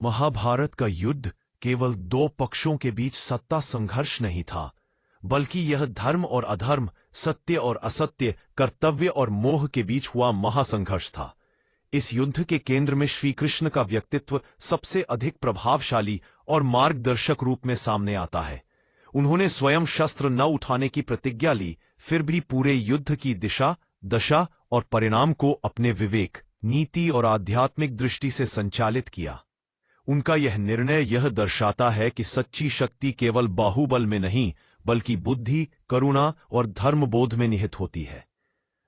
महाभारत का युद्ध केवल दो पक्षों के बीच सत्ता संघर्ष नहीं था, बल्कि यह धर्म और अधर्म, सत्य और असत्य, कर्तव्य और मोह के बीच हुआ महासंघर्ष था। इस युद्ध के केंद्र में श्री कृष्ण का व्यक्तित्व सबसे अधिक प्रभावशाली और मार्गदर्शक रूप में सामने आता है। उन्होंने स्वयं शस्त्र न उठाने की प्रतिज्ञा ली, फिर भी पूरे युद्ध की दिशा, दशा और परिणाम को अपने विवेक, नीति और आध्यात्मिक दृष्टि से संचालित किया। उनका यह निर्णय यह दर्शाता है कि सच्ची शक्ति केवल बाहुबल में नहीं, बल्कि बुद्धि, करुणा और धर्मबोध में निहित होती है।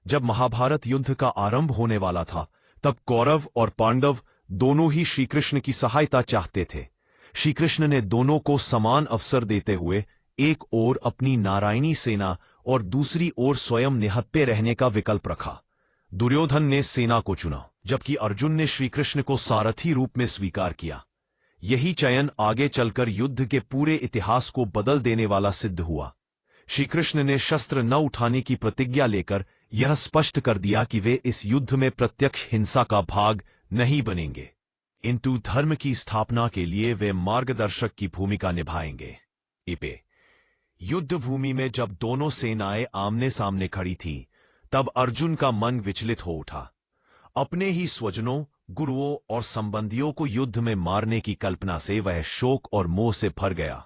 जब महाभारत युद्ध का आरंभ होने वाला था, तब कौरव और पांडव दोनों ही श्रीकृष्ण की सहायता चाहते थे। श्रीकृष्ण ने दोनों को समान अवसर देते हुए एक ओर अपनी नारायणी सेना और दूसरी ओर स्वयं निहत्थे रहने का विकल्प रखा। दुर्योधन ने सेना को चुना, जबकि अर्जुन ने श्रीकृष्ण को सारथी रूप में स्वीकार किया। यही चयन आगे चलकर युद्ध के पूरे इतिहास को बदल देने वाला सिद्ध हुआ। श्रीकृष्ण ने शस्त्र न उठाने की प्रतिज्ञा लेकर यह स्पष्ट कर दिया कि वे इस युद्ध में प्रत्यक्ष हिंसा का भाग नहीं बनेंगे, किंतु धर्म की स्थापना के लिए वे मार्गदर्शक की भूमिका निभाएंगे। इपे युद्ध भूमि में जब दोनों सेनाएं आमने सामने खड़ी थीं, तब अर्जुन का मन विचलित हो उठा। अपने ही स्वजनों, गुरुओं और संबंधियों को युद्ध में मारने की कल्पना से वह शोक और मोह से भर गया।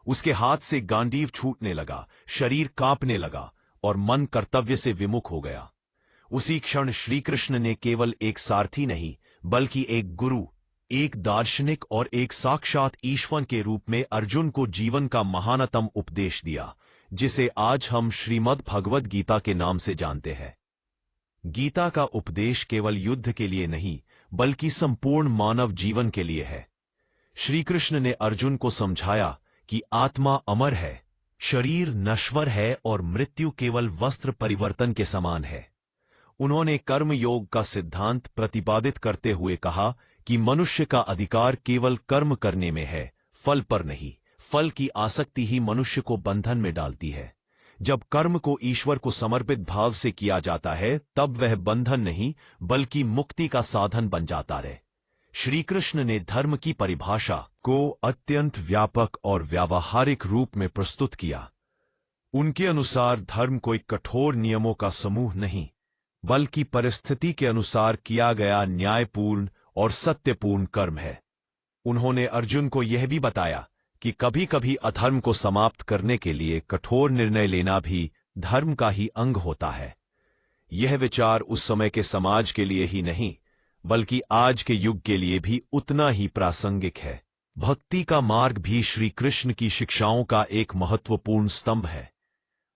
उसके हाथ से गांडीव छूटने लगा, शरीर कांपने लगा और मन कर्तव्य से विमुख हो गया। उसी क्षण श्रीकृष्ण ने केवल एक सारथी नहीं, बल्कि एक गुरु, एक दार्शनिक और एक साक्षात ईश्वर के रूप में अर्जुन को जीवन का महानतम उपदेश दिया, जिसे आज हम श्रीमद् भगवद गीता के नाम से जानते हैं। गीता का उपदेश केवल युद्ध के लिए नहीं, बल्कि संपूर्ण मानव जीवन के लिए है। श्रीकृष्ण ने अर्जुन को समझाया कि आत्मा अमर है, शरीर नश्वर है और मृत्यु केवल वस्त्र परिवर्तन के समान है। उन्होंने कर्म योग का सिद्धांत प्रतिपादित करते हुए कहा कि मनुष्य का अधिकार केवल कर्म करने में है, फल पर नहीं। फल की आसक्ति ही मनुष्य को बंधन में डालती है। जब कर्म को ईश्वर को समर्पित भाव से किया जाता है, तब वह बंधन नहीं, बल्कि मुक्ति का साधन बन जाता है। श्रीकृष्ण ने धर्म की परिभाषा को अत्यंत व्यापक और व्यावहारिक रूप में प्रस्तुत किया। उनके अनुसार धर्म कोई कठोर नियमों का समूह नहीं, बल्कि परिस्थिति के अनुसार किया गया न्यायपूर्ण और सत्यपूर्ण कर्म है। उन्होंने अर्जुन को यह भी बताया कि कभी कभी अधर्म को समाप्त करने के लिए कठोर निर्णय लेना भी धर्म का ही अंग होता है। यह विचार उस समय के समाज के लिए ही नहीं, बल्कि आज के युग के लिए भी उतना ही प्रासंगिक है। भक्ति का मार्ग भी श्री कृष्ण की शिक्षाओं का एक महत्वपूर्ण स्तंभ है।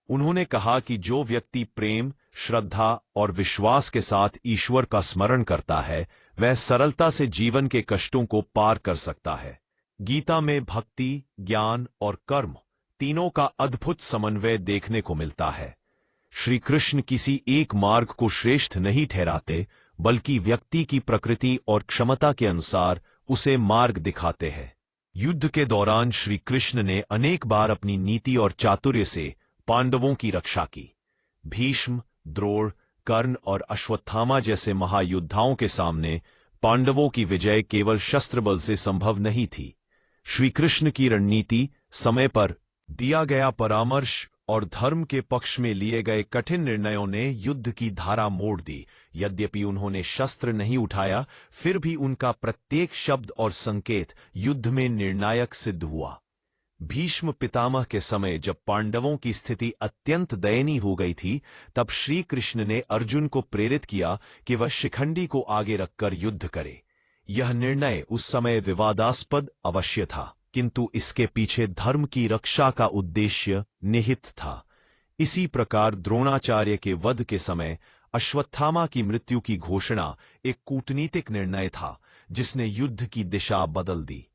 उन्होंने कहा कि जो व्यक्ति प्रेम, श्रद्धा और विश्वास के साथ ईश्वर का स्मरण करता है, वह सरलता से जीवन के कष्टों को पार कर सकता है। गीता में भक्ति, ज्ञान और कर्म तीनों का अद्भुत समन्वय देखने को मिलता है। श्री कृष्ण किसी एक मार्ग को श्रेष्ठ नहीं ठहराते, बल्कि व्यक्ति की प्रकृति और क्षमता के अनुसार उसे मार्ग दिखाते हैं। युद्ध के दौरान श्री कृष्ण ने अनेक बार अपनी नीति और चातुर्य से पांडवों की रक्षा की। भीष्म, द्रोण, कर्ण और अश्वत्थामा जैसे महायोद्धाओं के सामने पांडवों की विजय केवल शस्त्र बल से संभव नहीं थी। श्री कृष्ण की रणनीति, समय पर दिया गया परामर्श और धर्म के पक्ष में लिए गए कठिन निर्णयों ने युद्ध की धारा मोड़ दी। यद्यपि उन्होंने शस्त्र नहीं उठाया, फिर भी उनका प्रत्येक शब्द और संकेत युद्ध में निर्णायक सिद्ध हुआ। भीष्म पितामह के समय जब पांडवों की स्थिति अत्यंत दयनीय हो गई थी, तब श्री कृष्ण ने अर्जुन को प्रेरित किया कि वह शिखंडी को आगे रखकर युद्ध करे। यह निर्णय उस समय विवादास्पद अवश्य था, किंतु इसके पीछे धर्म की रक्षा का उद्देश्य निहित था। इसी प्रकार द्रोणाचार्य के वध के समय अश्वत्थामा की मृत्यु की घोषणा एक कूटनीतिक निर्णय था, जिसने युद्ध की दिशा बदल दी।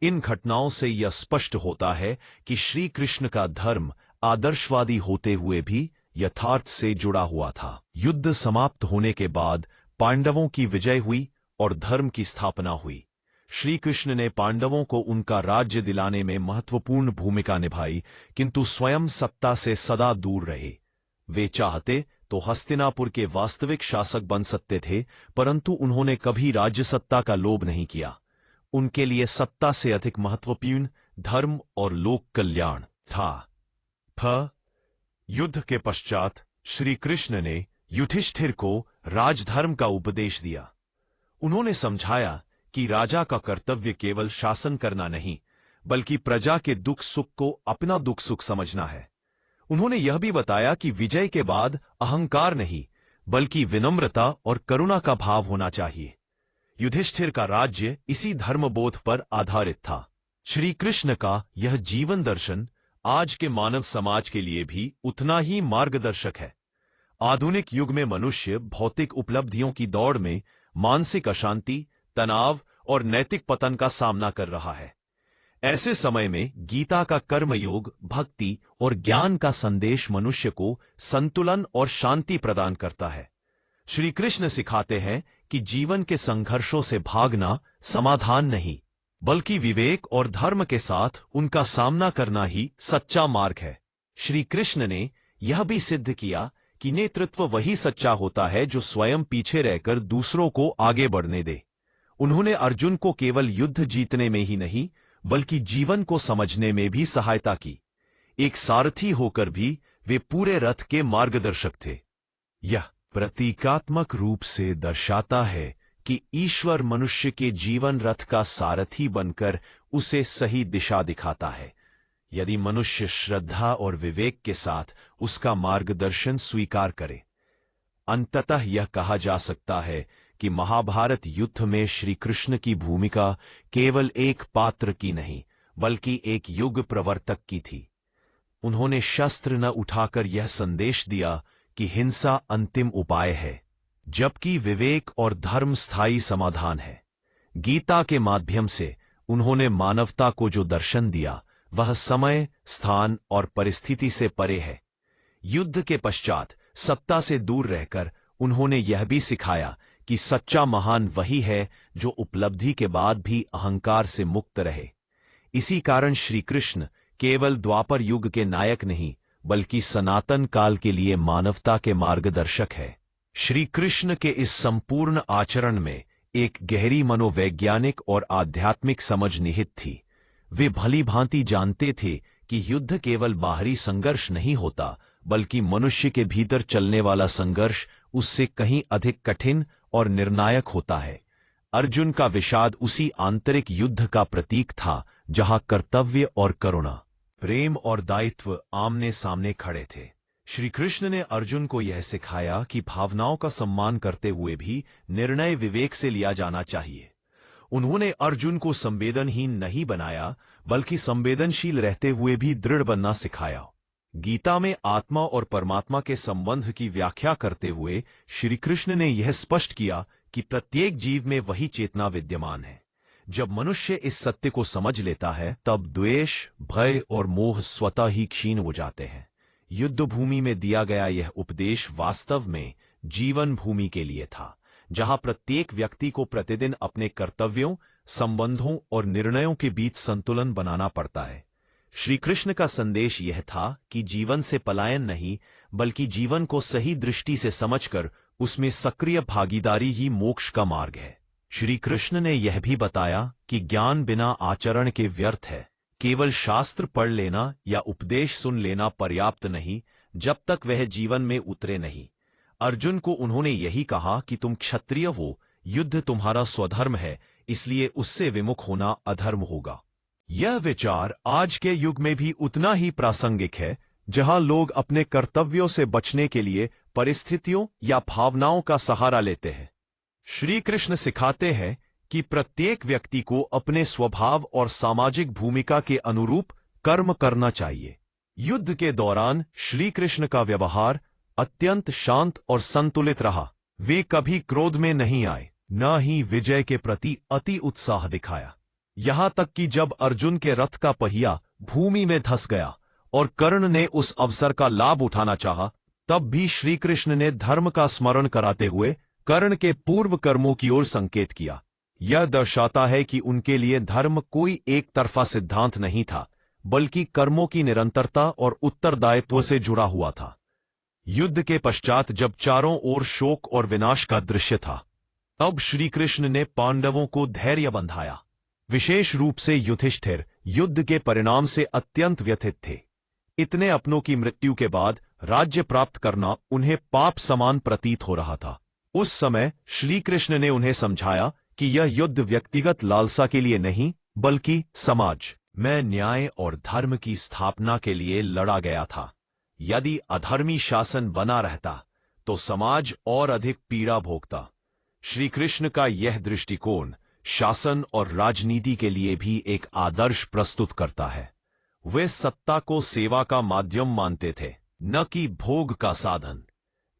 इन घटनाओं से यह स्पष्ट होता है कि श्री कृष्ण का धर्म आदर्शवादी होते हुए भी यथार्थ से जुड़ा हुआ था। युद्ध समाप्त होने के बाद पांडवों की विजय हुई और धर्म की स्थापना हुई। श्री कृष्ण ने पांडवों को उनका राज्य दिलाने में महत्वपूर्ण भूमिका निभाई, किंतु स्वयं सत्ता से सदा दूर रहे। वे चाहते तो हस्तिनापुर के वास्तविक शासक बन सकते थे, परंतु उन्होंने कभी राज्य सत्ता का लोभ नहीं किया। उनके लिए सत्ता से अधिक महत्वपूर्ण धर्म और लोक कल्याण था। युद्ध के पश्चात श्री कृष्ण ने युधिष्ठिर को राजधर्म का उपदेश दिया। उन्होंने समझाया कि राजा का कर्तव्य केवल शासन करना नहीं, बल्कि प्रजा के दुख सुख को अपना दुख सुख समझना है। उन्होंने यह भी बताया कि विजय के बाद अहंकार नहीं, बल्कि विनम्रता और करुणा का भाव होना चाहिए। युधिष्ठिर का राज्य इसी धर्मबोध पर आधारित था। श्री कृष्ण का यह जीवन दर्शन आज के मानव समाज के लिए भी उतना ही मार्गदर्शक है। आधुनिक युग में मनुष्य भौतिक उपलब्धियों की दौड़ में मानसिक अशांति, तनाव और नैतिक पतन का सामना कर रहा है। ऐसे समय में गीता का कर्मयोग, भक्ति और ज्ञान का संदेश मनुष्य को संतुलन और शांति प्रदान करता है। श्री कृष्ण सिखाते हैं कि जीवन के संघर्षों से भागना समाधान नहीं, बल्कि विवेक और धर्म के साथ उनका सामना करना ही सच्चा मार्ग है। श्री कृष्ण ने यह भी सिद्ध किया कि नेतृत्व वही सच्चा होता है जो स्वयं पीछे रहकर दूसरों को आगे बढ़ने दे। उन्होंने अर्जुन को केवल युद्ध जीतने में ही नहीं, बल्कि जीवन को समझने में भी सहायता की। एक सारथी होकर भी वे पूरे रथ के मार्गदर्शक थे। यह प्रतीकात्मक रूप से दर्शाता है कि ईश्वर मनुष्य के जीवन रथ का सारथी बनकर उसे सही दिशा दिखाता है, यदि मनुष्य श्रद्धा और विवेक के साथ उसका मार्गदर्शन स्वीकार करे। अंततः यह कहा जा सकता है कि महाभारत युद्ध में श्री कृष्ण की भूमिका केवल एक पात्र की नहीं, बल्कि एक युग प्रवर्तक की थी। उन्होंने शस्त्र न उठाकर यह संदेश दिया कि हिंसा अंतिम उपाय है, जबकि विवेक और धर्म स्थायी समाधान है। गीता के माध्यम से उन्होंने मानवता को जो दर्शन दिया, वह समय, स्थान और परिस्थिति से परे है। युद्ध के पश्चात सत्ता से दूर रहकर उन्होंने यह भी सिखाया कि सच्चा महान वही है जो उपलब्धि के बाद भी अहंकार से मुक्त रहे। इसी कारण श्री कृष्ण केवल द्वापर युग के नायक नहीं, बल्कि सनातन काल के लिए मानवता के मार्गदर्शक है। श्री कृष्ण के इस संपूर्ण आचरण में एक गहरी मनोवैज्ञानिक और आध्यात्मिक समझ निहित थी। वे भली भांति जानते थे कि युद्ध केवल बाहरी संघर्ष नहीं होता, बल्कि मनुष्य के भीतर चलने वाला संघर्ष उससे कहीं अधिक कठिन और निर्णायक होता है। अर्जुन का विषाद उसी आंतरिक युद्ध का प्रतीक था, जहां कर्तव्य और करुणा, प्रेम और दायित्व आमने सामने खड़े थे। श्री कृष्ण ने अर्जुन को यह सिखाया कि भावनाओं का सम्मान करते हुए भी निर्णय विवेक से लिया जाना चाहिए। उन्होंने अर्जुन को संवेदनहीन नहीं बनाया, बल्कि संवेदनशील रहते हुए भी दृढ़ बनना सिखाया। गीता में आत्मा और परमात्मा के संबंध की व्याख्या करते हुए श्री कृष्ण ने यह स्पष्ट किया कि प्रत्येक जीव में वही चेतना विद्यमान है। जब मनुष्य इस सत्य को समझ लेता है, तब द्वेष, भय और मोह स्वतः ही क्षीण हो जाते हैं। युद्ध भूमि में दिया गया यह उपदेश वास्तव में जीवन भूमि के लिए था, जहां प्रत्येक व्यक्ति को प्रतिदिन अपने कर्तव्यों, संबंधों और निर्णयों के बीच संतुलन बनाना पड़ता है। श्री कृष्ण का संदेश यह था कि जीवन से पलायन नहीं, बल्कि जीवन को सही दृष्टि से समझकर उसमें सक्रिय भागीदारी ही मोक्ष का मार्ग है। श्री कृष्ण ने यह भी बताया कि ज्ञान बिना आचरण के व्यर्थ है। केवल शास्त्र पढ़ लेना या उपदेश सुन लेना पर्याप्त नहीं, जब तक वह जीवन में उतरे नहीं। अर्जुन को उन्होंने यही कहा कि तुम क्षत्रिय हो, युद्ध तुम्हारा स्वधर्म है, इसलिए उससे विमुख होना अधर्म होगा। यह विचार आज के युग में भी उतना ही प्रासंगिक है, जहां लोग अपने कर्तव्यों से बचने के लिए परिस्थितियों या भावनाओं का सहारा लेते हैं। श्री कृष्ण सिखाते हैं कि प्रत्येक व्यक्ति को अपने स्वभाव और सामाजिक भूमिका के अनुरूप कर्म करना चाहिए। युद्ध के दौरान श्री कृष्ण का व्यवहार अत्यंत शांत और संतुलित रहा। वे कभी क्रोध में नहीं आए, न ही विजय के प्रति अति उत्साह दिखाया। यहां तक कि जब अर्जुन के रथ का पहिया भूमि में धंस गया और कर्ण ने उस अवसर का लाभ उठाना चाहा, तब भी श्री कृष्ण ने धर्म का स्मरण कराते हुए कर्ण के पूर्व कर्मों की ओर संकेत किया। यह दर्शाता है कि उनके लिए धर्म कोई एक तरफा सिद्धांत नहीं था, बल्कि कर्मों की निरंतरता और उत्तरदायित्व से जुड़ा हुआ था। युद्ध के पश्चात जब चारों ओर शोक और विनाश का दृश्य था, तब श्री कृष्ण ने पांडवों को धैर्य बंधाया। विशेष रूप से युधिष्ठिर युद्ध के परिणाम से अत्यंत व्यथित थे। इतने अपनों की मृत्यु के बाद राज्य प्राप्त करना उन्हें पाप समान प्रतीत हो रहा था। उस समय श्री कृष्ण ने उन्हें समझाया कि यह युद्ध व्यक्तिगत लालसा के लिए नहीं बल्कि समाज में न्याय और धर्म की स्थापना के लिए लड़ा गया था। यदि अधर्मी शासन बना रहता तो समाज और अधिक पीड़ा भोगता। श्री कृष्ण का यह दृष्टिकोण शासन और राजनीति के लिए भी एक आदर्श प्रस्तुत करता है। वे सत्ता को सेवा का माध्यम मानते थे, न कि भोग का साधन।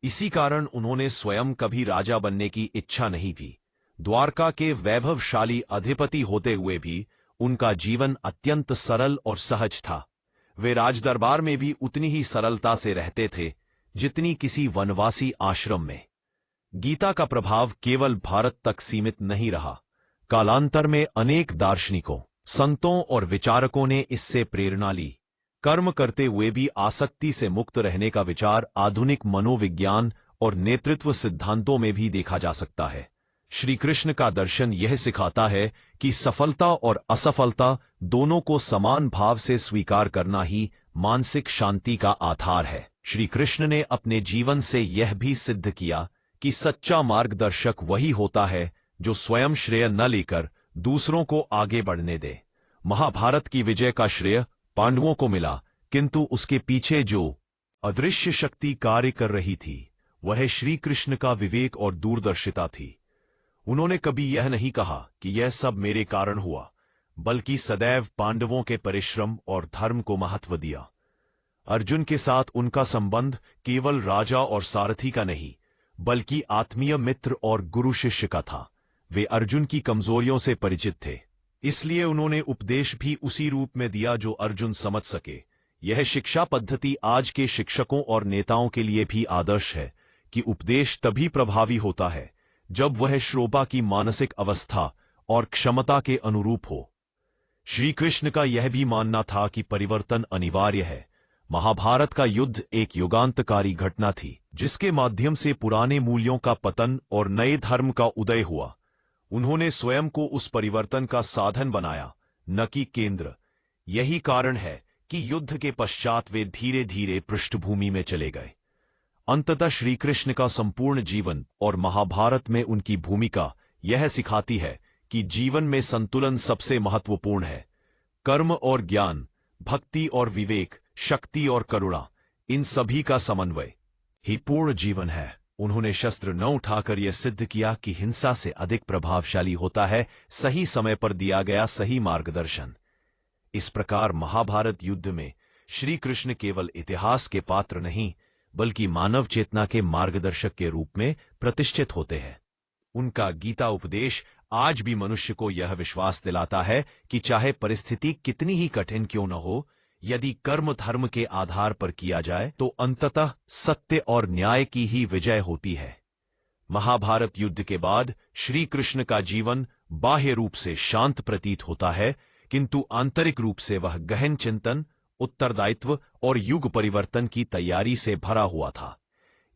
इसी कारण उन्होंने स्वयं कभी राजा बनने की इच्छा नहीं की। द्वारका के वैभवशाली अधिपति होते हुए भी उनका जीवन अत्यंत सरल और सहज था। वे राजदरबार में भी उतनी ही सरलता से रहते थे जितनी किसी वनवासी आश्रम में। गीता का प्रभाव केवल भारत तक सीमित नहीं रहा। कालांतर में अनेक दार्शनिकों, संतों और विचारकों ने इससे प्रेरणा ली। कर्म करते हुए भी आसक्ति से मुक्त रहने का विचार आधुनिक मनोविज्ञान और नेतृत्व सिद्धांतों में भी देखा जा सकता है। श्री कृष्ण का दर्शन यह सिखाता है कि सफलता और असफलता दोनों को समान भाव से स्वीकार करना ही मानसिक शांति का आधार है। श्री कृष्ण ने अपने जीवन से यह भी सिद्ध किया कि सच्चा मार्गदर्शक वही होता है जो स्वयं श्रेय न लेकर दूसरों को आगे बढ़ने दे। महाभारत की विजय का श्रेय पांडवों को मिला, किंतु उसके पीछे जो अदृश्य शक्ति कार्य कर रही थी वह श्री कृष्ण का विवेक और दूरदर्शिता थी। उन्होंने कभी यह नहीं कहा कि यह सब मेरे कारण हुआ, बल्कि सदैव पांडवों के परिश्रम और धर्म को महत्व दिया। अर्जुन के साथ उनका संबंध केवल राजा और सारथी का नहीं बल्कि आत्मीय मित्र और गुरु शिष्य का था। वे अर्जुन की कमजोरियों से परिचित थे, इसलिए उन्होंने उपदेश भी उसी रूप में दिया जो अर्जुन समझ सके। यह शिक्षा पद्धति आज के शिक्षकों और नेताओं के लिए भी आदर्श है कि उपदेश तभी प्रभावी होता है जब वह श्रोता की मानसिक अवस्था और क्षमता के अनुरूप हो। श्री कृष्ण का यह भी मानना था कि परिवर्तन अनिवार्य है। महाभारत का युद्ध एक युगांतकारी घटना थी जिसके माध्यम से पुराने मूल्यों का पतन और नए धर्म का उदय हुआ। उन्होंने स्वयं को उस परिवर्तन का साधन बनाया, न कि केंद्र। यही कारण है कि युद्ध के पश्चात वे धीरे धीरे पृष्ठभूमि में चले गए। अंततः श्री कृष्ण का संपूर्ण जीवन और महाभारत में उनकी भूमिका यह सिखाती है कि जीवन में संतुलन सबसे महत्वपूर्ण है। कर्म और ज्ञान, भक्ति और विवेक, शक्ति और करुणा, इन सभी का समन्वय ही पूर्ण जीवन है। उन्होंने शस्त्र न उठाकर यह सिद्ध किया कि हिंसा से अधिक प्रभावशाली होता है सही समय पर दिया गया सही मार्गदर्शन। इस प्रकार महाभारत युद्ध में श्री कृष्ण केवल इतिहास के पात्र नहीं बल्कि मानव चेतना के मार्गदर्शक के रूप में प्रतिष्ठित होते हैं। उनका गीता उपदेश आज भी मनुष्य को यह विश्वास दिलाता है कि चाहे परिस्थिति कितनी ही कठिन क्यों न हो, यदि कर्म धर्म के आधार पर किया जाए तो अंततः सत्य और न्याय की ही विजय होती है। महाभारत युद्ध के बाद श्री कृष्ण का जीवन बाह्य रूप से शांत प्रतीत होता है, किंतु आंतरिक रूप से वह गहन चिंतन, उत्तरदायित्व और युग परिवर्तन की तैयारी से भरा हुआ था।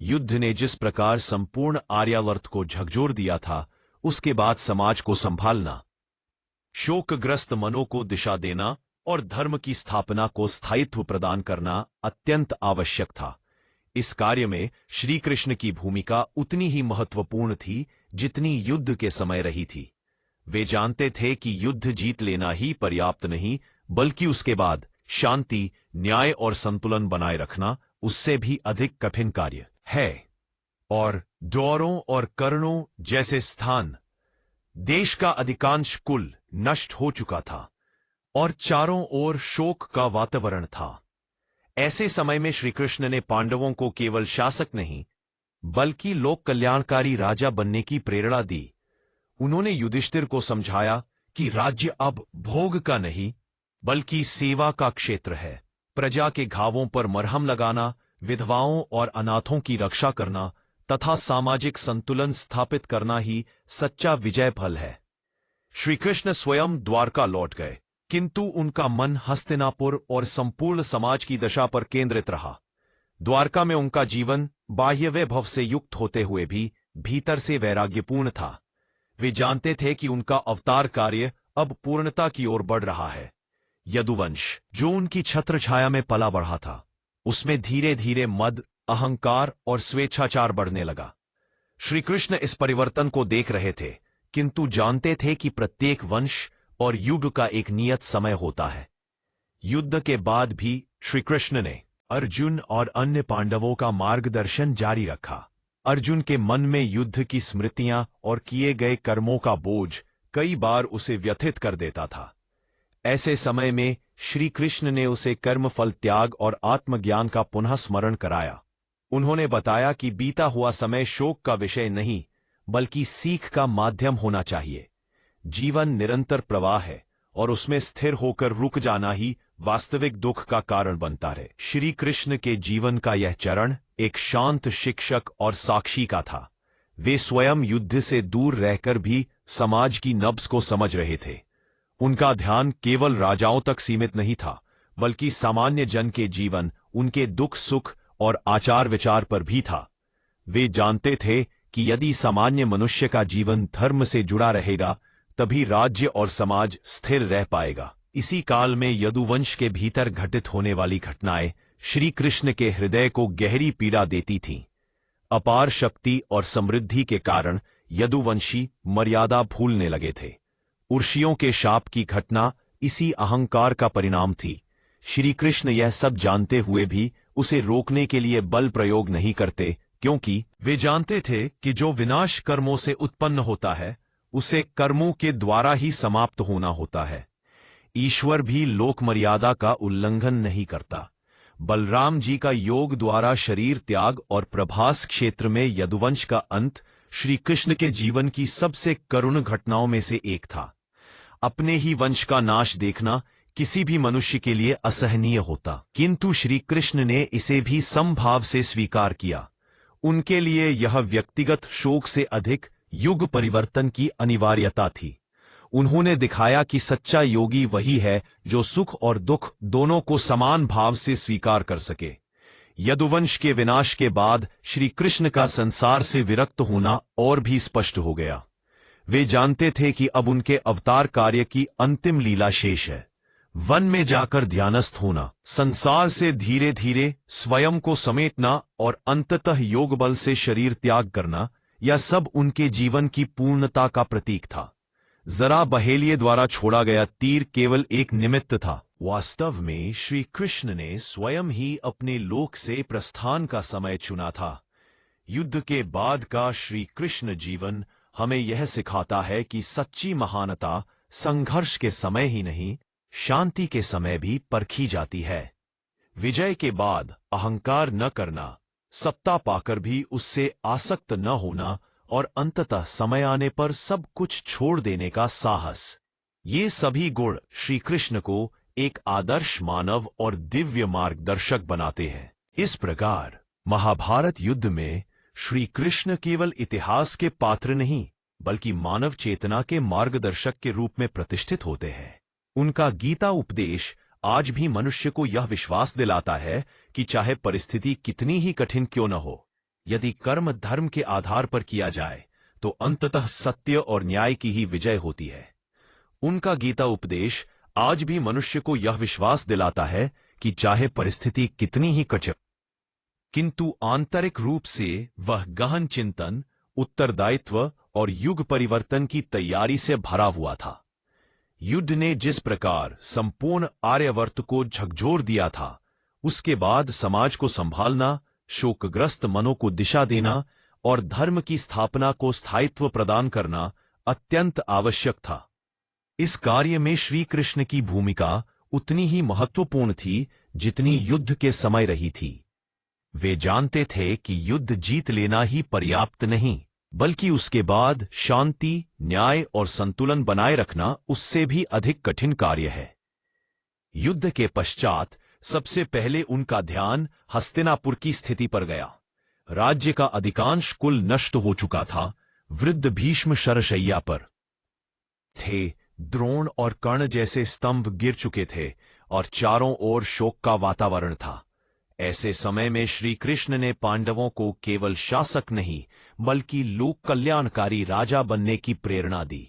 युद्ध ने जिस प्रकार संपूर्ण आर्यावर्त को झकझोर दिया था, उसके बाद समाज को संभालना, शोकग्रस्त मनों को दिशा देना और धर्म की स्थापना को स्थायित्व प्रदान करना अत्यंत आवश्यक था। इस कार्य में श्री कृष्ण की भूमिका उतनी ही महत्वपूर्ण थी जितनी युद्ध के समय रही थी। वे जानते थे कि युद्ध जीत लेना ही पर्याप्त नहीं, बल्कि उसके बाद शांति, न्याय और संतुलन बनाए रखना उससे भी अधिक कठिन कार्य है। और द्वारों और कर्णों जैसे स्थान, देश का अधिकांश कुल नष्ट हो चुका था और चारों ओर शोक का वातावरण था। ऐसे समय में श्री कृष्ण ने पांडवों को केवल शासक नहीं बल्कि लोक कल्याणकारी राजा बनने की प्रेरणा दी। उन्होंने युधिष्ठिर को समझाया कि राज्य अब भोग का नहीं बल्कि सेवा का क्षेत्र है। प्रजा के घावों पर मरहम लगाना, विधवाओं और अनाथों की रक्षा करना तथा सामाजिक संतुलन स्थापित करना ही सच्चा विजय फल है। श्री कृष्ण स्वयं द्वारका लौट गए, किंतु उनका मन हस्तिनापुर और संपूर्ण समाज की दशा पर केंद्रित रहा। द्वारका में उनका जीवन बाह्य वैभव से युक्त होते हुए भी भीतर से वैराग्यपूर्ण था। वे जानते थे कि उनका अवतार कार्य अब पूर्णता की ओर बढ़ रहा है। यदुवंश, जो उनकी छत्रछाया में पला बढ़ा था, उसमें धीरे धीरे मद, अहंकार और स्वेच्छाचार बढ़ने लगा। श्री कृष्ण इस परिवर्तन को देख रहे थे, किंतु जानते थे कि प्रत्येक वंश और युग का एक नियत समय होता है। युद्ध के बाद भी श्री कृष्ण ने अर्जुन और अन्य पांडवों का मार्गदर्शन जारी रखा। अर्जुन के मन में युद्ध की स्मृतियां और किए गए कर्मों का बोझ कई बार उसे व्यथित कर देता था। ऐसे समय में श्री कृष्ण ने उसे कर्मफल त्याग और आत्मज्ञान का पुनः स्मरण कराया। उन्होंने बताया कि बीता हुआ समय शोक का विषय नहीं, बल्कि सीख का माध्यम होना चाहिए। जीवन निरंतर प्रवाह है और उसमें स्थिर होकर रुक जाना ही वास्तविक दुख का कारण बनता है। श्री कृष्ण के जीवन का यह चरण एक शांत शिक्षक और साक्षी का था। वे स्वयं युद्ध से दूर रहकर भी समाज की नब्ज को समझ रहे थे। उनका ध्यान केवल राजाओं तक सीमित नहीं था, बल्कि सामान्य जन के जीवन, उनके दुख सुख और आचार विचार पर भी था। वे जानते थे कि यदि सामान्य मनुष्य का जीवन धर्म से जुड़ा रहेगा, तभी राज्य और समाज स्थिर रह पाएगा। इसी काल में यदुवंश के भीतर घटित होने वाली घटनाएं श्री कृष्ण के हृदय को गहरी पीड़ा देती थीं। अपार शक्ति और समृद्धि के कारण यदुवंशी मर्यादा भूलने लगे थे। उर्षियों के शाप की घटना इसी अहंकार का परिणाम थी। श्री कृष्ण यह सब जानते हुए भी उसे रोकने के लिए बल प्रयोग नहीं करते, क्योंकि वे जानते थे कि जो विनाश कर्मों से उत्पन्न होता है, उसे कर्मों के द्वारा ही समाप्त होना होता है। ईश्वर भी लोक मर्यादा का उल्लंघन नहीं करता। बलराम जी का योग द्वारा शरीर त्याग और प्रभास क्षेत्र में यदुवंश का अंत श्री कृष्ण के जीवन की सबसे करुण घटनाओं में से एक था। अपने ही वंश का नाश देखना किसी भी मनुष्य के लिए असहनीय होता, किंतु श्री कृष्ण ने इसे भी समभाव से स्वीकार किया। उनके लिए यह व्यक्तिगत शोक से अधिक युग परिवर्तन की अनिवार्यता थी। उन्होंने दिखाया कि सच्चा योगी वही है जो सुख और दुख दोनों को समान भाव से स्वीकार कर सके। यदुवंश के विनाश के बाद श्री कृष्ण का संसार से विरक्त होना और भी स्पष्ट हो गया। वे जानते थे कि अब उनके अवतार कार्य की अंतिम लीला शेष है। वन में जाकर ध्यानस्थ होना, संसार से धीरे धीरे स्वयं को समेटना और अंततः योग बल से शरीर त्याग करना, यह सब उनके जीवन की पूर्णता का प्रतीक था। जरा बहेलिये द्वारा छोड़ा गया तीर केवल एक निमित्त था। वास्तव में श्री कृष्ण ने स्वयं ही अपने लोक से प्रस्थान का समय चुना था। युद्ध के बाद का श्री कृष्ण जीवन हमें यह सिखाता है कि सच्ची महानता संघर्ष के समय ही नहीं, शांति के समय भी परखी जाती है। विजय के बाद अहंकार न करना, सत्ता पाकर भी उससे आसक्त न होना और अंततः समय आने पर सब कुछ छोड़ देने का साहस, ये सभी गुण श्री कृष्ण को एक आदर्श मानव और दिव्य मार्गदर्शक बनाते हैं। इस प्रकार महाभारत युद्ध में श्री कृष्ण केवल इतिहास के पात्र नहीं, बल्कि मानव चेतना के मार्गदर्शक के रूप में प्रतिष्ठित होते हैं। उनका गीता उपदेश आज भी मनुष्य को यह विश्वास दिलाता है कि चाहे परिस्थिति कितनी ही कठिन क्यों न हो, यदि कर्म धर्म के आधार पर किया जाए तो अंततः सत्य और न्याय की ही विजय होती है। उनका गीता उपदेश आज भी मनुष्य को यह विश्वास दिलाता है कि चाहे परिस्थिति कितनी ही कठिन, किंतु आंतरिक रूप से वह गहन चिंतन, उत्तरदायित्व और युग परिवर्तन की तैयारी से भरा हुआ था। युद्ध ने जिस प्रकार संपूर्ण आर्यवर्त को झकझोर दिया था, उसके बाद समाज को संभालना, शोकग्रस्त मनों को दिशा देना और धर्म की स्थापना को स्थायित्व प्रदान करना अत्यंत आवश्यक था। इस कार्य में श्री कृष्ण की भूमिका उतनी ही महत्वपूर्ण थी जितनी युद्ध के समय रही थी। वे जानते थे कि युद्ध जीत लेना ही पर्याप्त नहीं, बल्कि उसके बाद शांति, न्याय और संतुलन बनाए रखना उससे भी अधिक कठिन कार्य है। युद्ध के पश्चात सबसे पहले उनका ध्यान हस्तिनापुर की स्थिति पर गया। राज्य का अधिकांश कुल नष्ट हो चुका था। वृद्ध भीष्म शरशैया पर थे, द्रोण और कर्ण जैसे स्तंभ गिर चुके थे और चारों ओर शोक का वातावरण था। ऐसे समय में श्री कृष्ण ने पांडवों को केवल शासक नहीं, बल्कि लोक कल्याणकारी राजा बनने की प्रेरणा दी।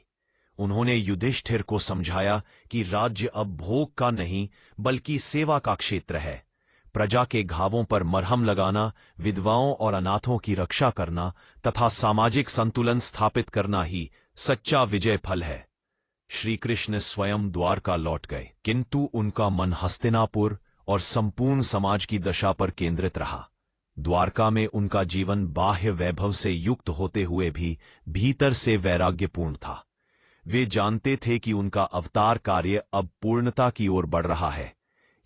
उन्होंने युधिष्ठिर को समझाया कि राज्य अब भोग का नहीं बल्कि सेवा का क्षेत्र है। प्रजा के घावों पर मरहम लगाना, विधवाओं और अनाथों की रक्षा करना तथा सामाजिक संतुलन स्थापित करना ही सच्चा विजय फल है। श्री कृष्ण स्वयं द्वारका लौट गए, किंतु उनका मन हस्तिनापुर और संपूर्ण समाज की दशा पर केंद्रित रहा। द्वारका में उनका जीवन बाह्य वैभव से युक्त होते हुए भी भीतर से वैराग्यपूर्ण था। वे जानते थे कि उनका अवतार कार्य अब पूर्णता की ओर बढ़ रहा है।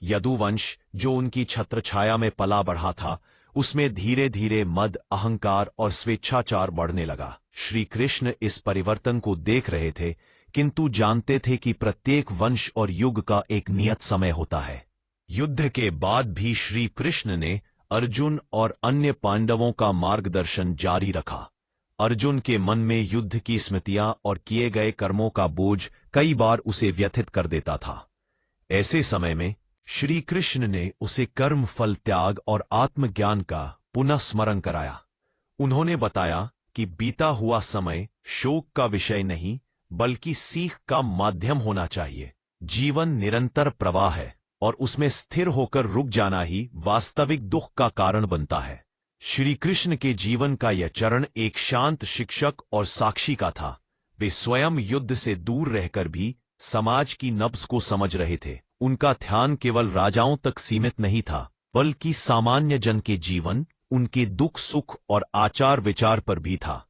यदुवंश, जो उनकी छत्रछाया में पला बढ़ा था, उसमें धीरे धीरे मद, अहंकार और स्वेच्छाचार बढ़ने लगा। श्री कृष्ण इस परिवर्तन को देख रहे थे, किंतु जानते थे कि प्रत्येक वंश और युग का एक नियत समय होता है। युद्ध के बाद भी श्री कृष्ण ने अर्जुन और अन्य पांडवों का मार्गदर्शन जारी रखा। अर्जुन के मन में युद्ध की स्मृतियां और किए गए कर्मों का बोझ कई बार उसे व्यथित कर देता था। ऐसे समय में श्री कृष्ण ने उसे कर्म फल त्याग और आत्मज्ञान का पुनः स्मरण कराया। उन्होंने बताया कि बीता हुआ समय शोक का विषय नहीं बल्कि सीख का माध्यम होना चाहिए। जीवन निरंतर प्रवाह है और उसमें स्थिर होकर रुक जाना ही वास्तविक दुख का कारण बनता है। श्री कृष्ण के जीवन का यह चरण एक शांत शिक्षक और साक्षी का था। वे स्वयं युद्ध से दूर रहकर भी समाज की नब्ज को समझ रहे थे। उनका ध्यान केवल राजाओं तक सीमित नहीं था, बल्कि सामान्य जन के जीवन, उनके दुख सुख और आचार विचार पर भी था।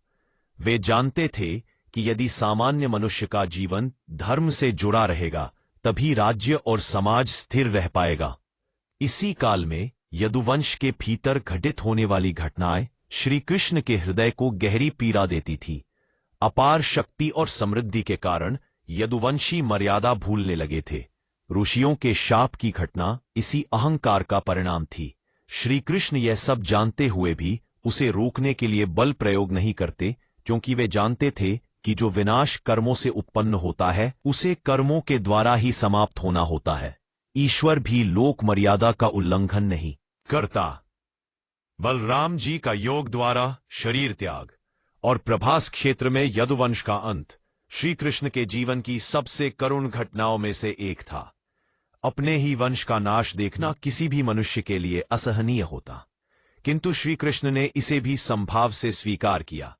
वे जानते थे कि यदि सामान्य मनुष्य का जीवन धर्म से जुड़ा रहेगा, तभी राज्य और समाज स्थिर रह पाएगा। इसी काल में यदुवंश के भीतर घटित होने वाली घटनाएं श्री कृष्ण के हृदय को गहरी पीड़ा देती थी। अपार शक्ति और समृद्धि के कारण यदुवंशी मर्यादा भूलने लगे थे। ऋषियों के शाप की घटना इसी अहंकार का परिणाम थी। श्री कृष्ण यह सब जानते हुए भी उसे रोकने के लिए बल प्रयोग नहीं करते, क्योंकि वे जानते थे कि जो विनाश कर्मों से उत्पन्न होता है, उसे कर्मों के द्वारा ही समाप्त होना होता है। ईश्वर भी लोक मर्यादा का उल्लंघन नहीं करता। बलराम जी का योग द्वारा शरीर त्याग और प्रभास क्षेत्र में यदुवंश का अंत श्री कृष्ण के जीवन की सबसे करुण घटनाओं में से एक था। अपने ही वंश का नाश देखना किसी भी मनुष्य के लिए असहनीय होता, किंतु श्री कृष्ण ने इसे भी संभाव से स्वीकार किया।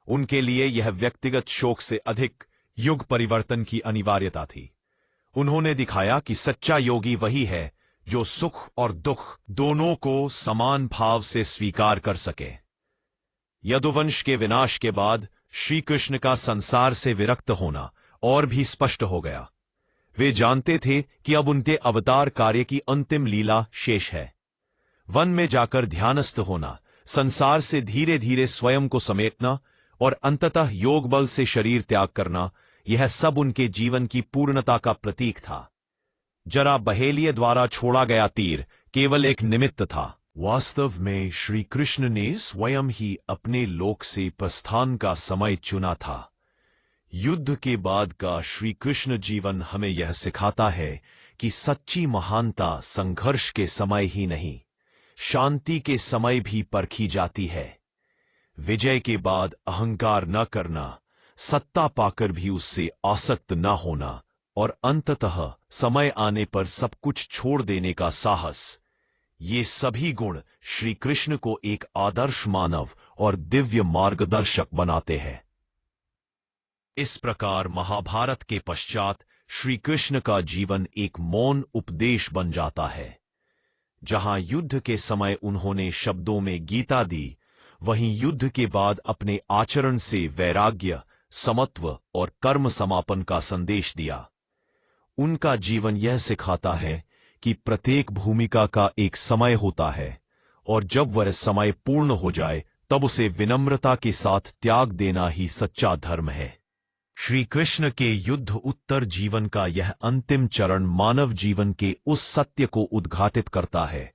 उनके लिए यह व्यक्तिगत शोक से अधिक युग परिवर्तन की अनिवार्यता थी। उन्होंने दिखाया कि सच्चा योगी वही है जो सुख और दुख दोनों को समान भाव से स्वीकार कर सके। यदुवंश के विनाश के बाद श्री कृष्ण का संसार से विरक्त होना और भी स्पष्ट हो गया। वे जानते थे कि अब उनके अवतार कार्य की अंतिम लीला शेष है। वन में जाकर ध्यानस्थ होना, संसार से धीरे धीरे स्वयं को समेटना और अंततः योग बल से शरीर त्याग करना, यह सब उनके जीवन की पूर्णता का प्रतीक था। जरा बहेलिये द्वारा छोड़ा गया तीर केवल एक निमित्त था। वास्तव में श्री कृष्ण ने स्वयं ही अपने लोक से प्रस्थान का समय चुना था। युद्ध के बाद का श्री कृष्ण जीवन हमें यह सिखाता है कि सच्ची महानता संघर्ष के समय ही नहीं, शांति के समय भी परखी जाती है। विजय के बाद अहंकार न करना, सत्ता पाकर भी उससे आसक्त न होना और अंततः समय आने पर सब कुछ छोड़ देने का साहस, ये सभी गुण श्री कृष्ण को एक आदर्श मानव और दिव्य मार्गदर्शक बनाते हैं। इस प्रकार महाभारत के पश्चात श्री कृष्ण का जीवन एक मौन उपदेश बन जाता है। जहां युद्ध के समय उन्होंने शब्दों में गीता दी, वहीं युद्ध के बाद अपने आचरण से वैराग्य, समत्व और कर्म समापन का संदेश दिया। उनका जीवन यह सिखाता है कि प्रत्येक भूमिका का एक समय होता है और जब वह समय पूर्ण हो जाए तब उसे विनम्रता के साथ त्याग देना ही सच्चा धर्म है। श्री कृष्ण के युद्ध उत्तर जीवन का यह अंतिम चरण मानव जीवन के उस सत्य को उद्घाटित करता है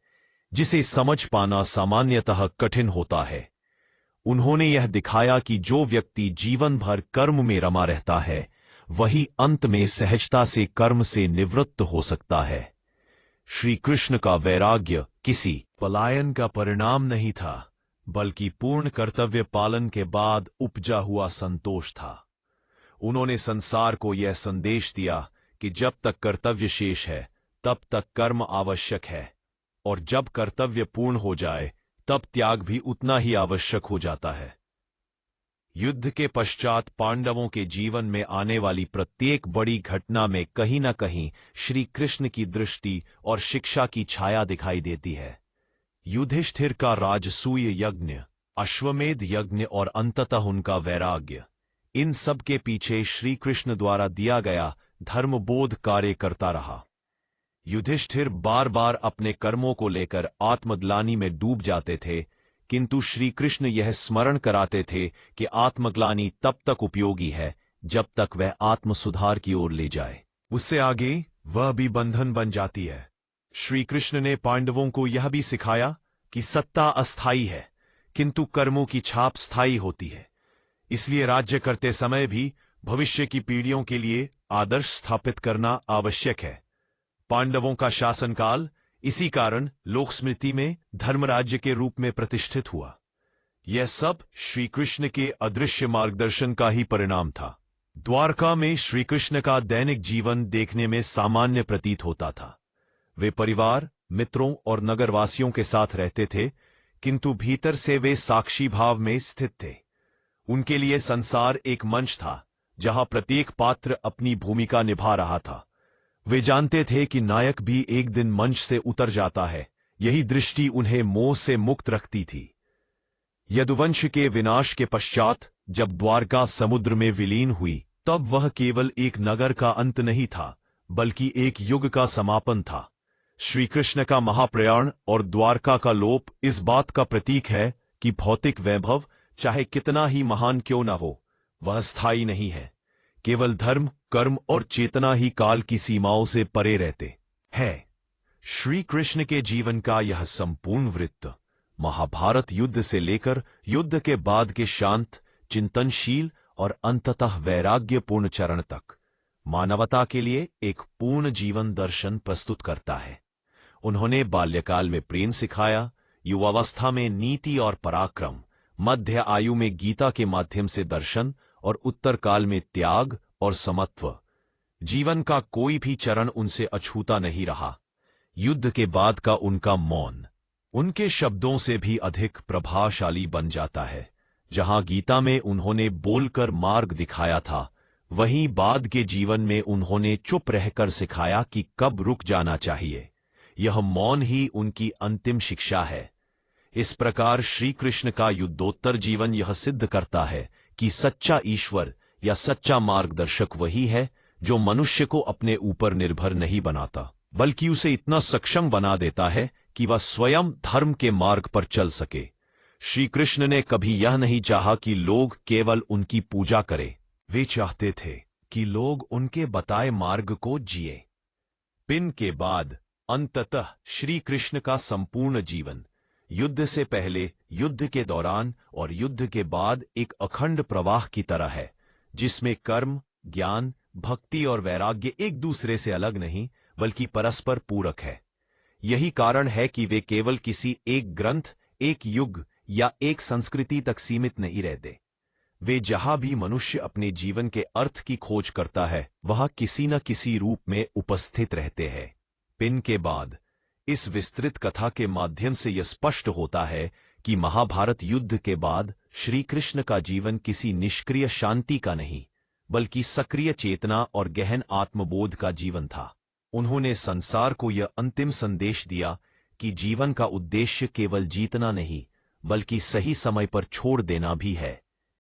जिसे समझ पाना सामान्यतः कठिन होता है। उन्होंने यह दिखाया कि जो व्यक्ति जीवन भर कर्म में रमा रहता है, वही अंत में सहजता से कर्म से निवृत्त हो सकता है। श्री कृष्ण का वैराग्य किसी पलायन का परिणाम नहीं था, बल्कि पूर्ण कर्तव्य पालन के बाद उपजा हुआ संतोष था। उन्होंने संसार को यह संदेश दिया कि जब तक कर्तव्य शेष है तब तक कर्म आवश्यक है, और जब कर्तव्य पूर्ण हो जाए तब त्याग भी उतना ही आवश्यक हो जाता है। युद्ध के पश्चात पांडवों के जीवन में आने वाली प्रत्येक बड़ी घटना में कहीं न कहीं श्री कृष्ण की दृष्टि और शिक्षा की छाया दिखाई देती है। युधिष्ठिर का राजसूय यज्ञ, अश्वमेध यज्ञ और अंततः उनका वैराग्य, इन सब के पीछे श्री कृष्ण द्वारा दिया गया धर्मबोध कार्य करता रहा। युधिष्ठिर बार बार अपने कर्मों को लेकर आत्मग्लानि में डूब जाते थे, किंतु श्री कृष्ण यह स्मरण कराते थे कि आत्मग्लानि तब तक उपयोगी है जब तक वह आत्म सुधार की ओर ले जाए, उससे आगे वह भी बंधन बन जाती है। श्री कृष्ण ने पांडवों को यह भी सिखाया कि सत्ता अस्थायी है किंतु कर्मों की छाप स्थायी होती है, इसलिए राज्य करते समय भी भविष्य की पीढ़ियों के लिए आदर्श स्थापित करना आवश्यक है। पांडवों का शासनकाल इसी कारण लोक स्मृति में धर्मराज्य के रूप में प्रतिष्ठित हुआ। यह सब श्री कृष्ण के अदृश्य मार्गदर्शन का ही परिणाम था। द्वारका में श्री कृष्ण का दैनिक जीवन देखने में सामान्य प्रतीत होता था। वे परिवार, मित्रों और नगरवासियों के साथ रहते थे, किंतु भीतर से वे साक्षी भाव में स्थित थे। उनके लिए संसार एक मंच था जहां प्रत्येक पात्र अपनी भूमिका निभा रहा था। वे जानते थे कि नायक भी एक दिन मंच से उतर जाता है। यही दृष्टि उन्हें मोह से मुक्त रखती थी। यदुवंश के विनाश के पश्चात जब द्वारका समुद्र में विलीन हुई तब वह केवल एक नगर का अंत नहीं था, बल्कि एक युग का समापन था। श्री कृष्ण का महाप्रयाण और द्वारका का लोप इस बात का प्रतीक है कि भौतिक वैभव चाहे कितना ही महान क्यों न हो, वह स्थायी नहीं है। केवल धर्म, कर्म और चेतना ही काल की सीमाओं से परे रहते हैं। श्री कृष्ण के जीवन का यह संपूर्ण वृत्त महाभारत युद्ध से लेकर युद्ध के बाद के शांत, चिंतनशील और अंततः वैराग्यपूर्ण चरण तक मानवता के लिए एक पूर्ण जीवन दर्शन प्रस्तुत करता है। उन्होंने बाल्यकाल में प्रेम सिखाया, युवावस्था में नीति और पराक्रम, मध्य आयु में गीता के माध्यम से दर्शन और उत्तर काल में त्याग और समत्व। जीवन का कोई भी चरण उनसे अछूता नहीं रहा। युद्ध के बाद का उनका मौन उनके शब्दों से भी अधिक प्रभावशाली बन जाता है। जहां गीता में उन्होंने बोलकर मार्ग दिखाया था, वहीं बाद के जीवन में उन्होंने चुप रहकर सिखाया कि कब रुक जाना चाहिए। यह मौन ही उनकी अंतिम शिक्षा है। इस प्रकार श्री कृष्ण का युद्धोत्तर जीवन यह सिद्ध करता है कि सच्चा ईश्वर या सच्चा मार्गदर्शक वही है जो मनुष्य को अपने ऊपर निर्भर नहीं बनाता, बल्कि उसे इतना सक्षम बना देता है कि वह स्वयं धर्म के मार्ग पर चल सके। श्री कृष्ण ने कभी यह नहीं चाहा कि लोग केवल उनकी पूजा करें, वे चाहते थे कि लोग उनके बताए मार्ग को जिए। पिन के बाद अंततः श्री कृष्ण का संपूर्ण जीवन युद्ध से पहले, युद्ध के दौरान और युद्ध के बाद एक अखंड प्रवाह की तरह है, जिसमें कर्म, ज्ञान, भक्ति और वैराग्य एक दूसरे से अलग नहीं बल्कि परस्पर पूरक है। यही कारण है कि वे केवल किसी एक ग्रंथ, एक युग या एक संस्कृति तक सीमित नहीं रहते। वे जहां भी मनुष्य अपने जीवन के अर्थ की खोज करता है, वहां किसी न किसी रूप में उपस्थित रहते हैं। पिन के बाद इस विस्तृत कथा के माध्यम से यह स्पष्ट होता है कि महाभारत युद्ध के बाद श्री कृष्ण का जीवन किसी निष्क्रिय शांति का नहीं, बल्कि सक्रिय चेतना और गहन आत्मबोध का जीवन था। उन्होंने संसार को यह अंतिम संदेश दिया कि जीवन का उद्देश्य केवल जीतना नहीं, बल्कि सही समय पर छोड़ देना भी है।